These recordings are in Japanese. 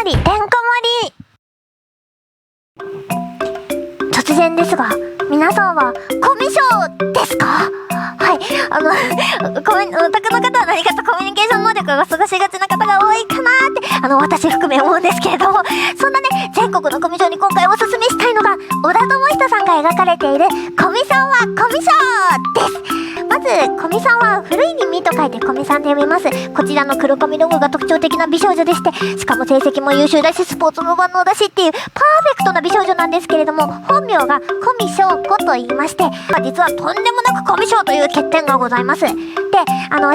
りてんこ盛り。突然ですが、皆さんはコミュ障ですか？はい、オタクの方は何かとコミュニケーション能力が過ごしがちな方が多いかなーって私含め思うんですけれども、そんなね、全国のコミュ障に今回おすすめしたいのが、小田智人さんが描かれているコミさんはコミ障です。まず、コミさんは古いにみと書いてコミさんで読みます。こちらの黒髪ロゴが特徴的な美少女でして、しかも成績も優秀だし、スポーツも万能だしっていうパーフェクトな美少女なんですけれども、本名がコミショウコと言いまして、実はとんでもなくコミショウという欠点がございます。で、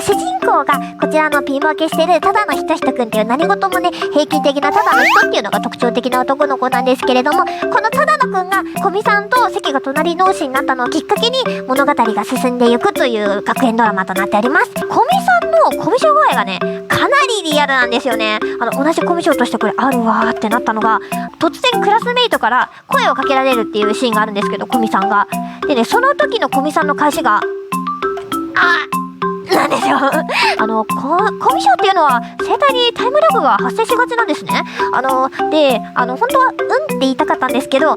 主人公がこちらのピンボケしてるただのひとひとくんっていう何事もね、平均的なただの人っていうのが特徴的な男の子なんですけれども、このただのくんがコミさんと席が隣同士になったのをきっかけに物語が進んでいくという学園ドラマとなっております。コミさんのコミショウ具合がね、かなりリアルなんですよね。同じコミショウとしてこれあるわーってなったのが、突然クラスメイトから声をかけられるっていうシーンがあるんですけど、コミさんが。でね、その時のコミさんの返しが、なんですよ。コミショウっていうのは声帯にタイムラグが発生しがちなんですね。本当はって言いたかったんですけど、っ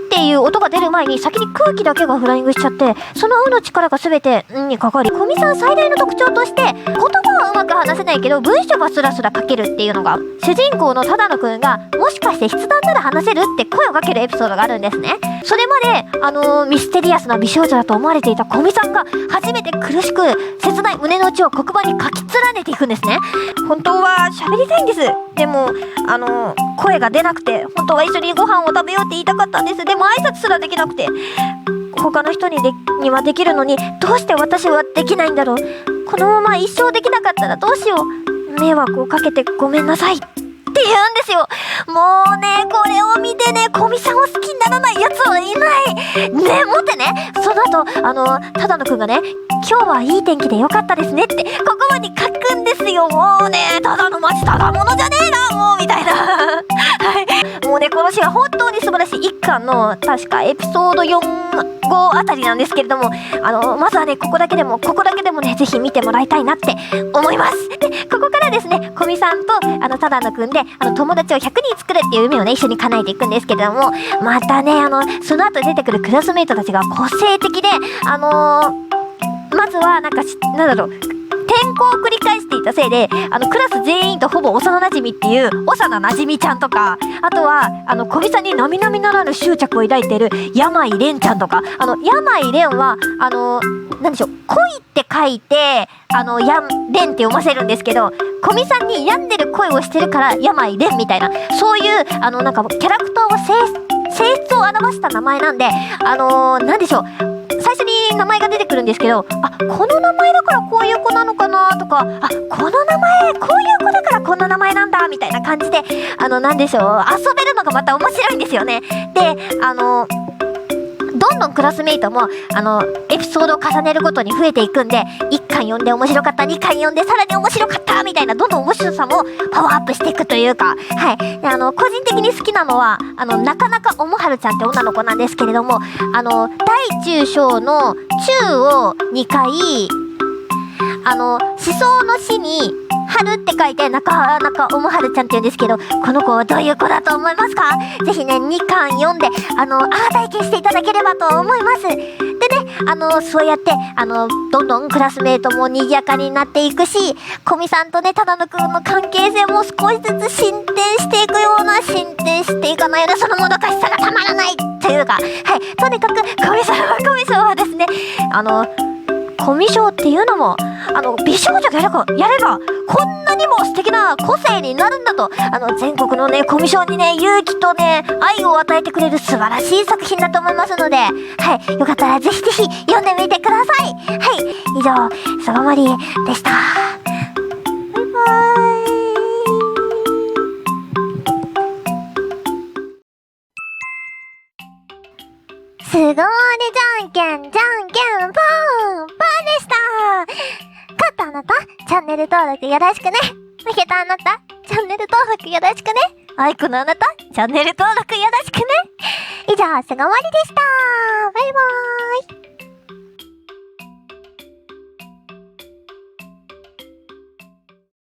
ていう音が出る前に先に空気だけがフライングしちゃって、そのの力が全てにかかり、コミさん最大の特徴として、言葉はうまく話せないけど文章はスラスラ書けるっていうのが、主人公の只野くんがもしかして筆談なら話せるって声をかけるエピソードがあるんですね。それまでミステリアスな美少女だと思われていたコミさんが初めて苦しく切ない胸の内を黒板に書き連ねていくんですね。本当は喋りたいんです。でも声が出なくて、本当は一緒にご飯を食べようって言いたかったんです。でも挨拶すらできなくて、他の人にはできるのにどうして私はできないんだろう。このまま一生できなかったらどうしよう。迷惑をかけてごめんなさいって言うんですよ。もうね、これを見てね、コミさんを好きにならないやつはいないね。もってね、その後只野くんがね、今日はいい天気でよかったですねってここまで書くんですよ。もうね、ただのマジただものじゃねえなもうみたいなはい、もうね、この詩は本当に素晴らしい。一巻の確かエピソード4、5あたりなんですけれども、まずはね、ここだけでもね、ぜひ見てもらいたいなって思います。で、ここからですね、コミさんと只野くんで友達を100人作るっていう夢をね、一緒に叶えていくんですけれども、またね、その後出てくるクラスメイトたちが個性的で、まずは転校を繰り返していたせいで、クラス全員とほぼ幼馴染っていう幼馴染ちゃんとか、あとは小見さんに並々ならぬ執着を抱いている山井蓮ちゃんとか、山井蓮はなんでしょう、恋って書いて蓮って読ませるんですけど、小見さんに病んでる声をしてるから山井蓮みたいな、そういうキャラクターを性質を表した名前なんで、なんでしょう、最初に名前が出てくるんですけど、この名前だからこういう子なのかなとか、この名前こういう子だからこんな名前なんだみたいな感じで、なんでしょう、遊べるのがまた面白いんですよね。で、どんどんクラスメイトもエピソードを重ねるごとに増えていくんで、1巻読んで面白かった、2巻読んでさらに面白かったみたいな、どんどん面白さもパワーアップしていくというか、はい。で、個人的に好きなのはなかなかおもはるちゃんって女の子なんですけれども、大中小の中を2回、思想の詩に春って書いてなかなかおもはるちゃんって言うんですけど、この子はどういう子だと思いますか？ぜひね、2巻読んで体験していただければと思います。でね、そうやってどんどんクラスメートも賑やかになっていくし、コミさんとね、只野くんの関係性も少しずつ進展していくような、進展していかないような、そのもどかしさがたまらないというか、はい、とにかくコミさんはですね、コミショウっていうのも美少女がやればこんなにも素敵な個性になるんだと、全国のねコミショウにね、勇気とね愛を与えてくれる素晴らしい作品だと思いますので、はい、よかったらぜひぜひ読んでみてください。はい、以上、そがまりでした。バイバーイ。すごーでじゃんけんじゃんけんぽんパーでした。勝ったあなた、チャンネル登録よろしくね。負けたあなた、チャンネル登録よろしくね。アイコのあなた、チャンネル登録よろしくね。以上、すごまりでした。バイバーイ。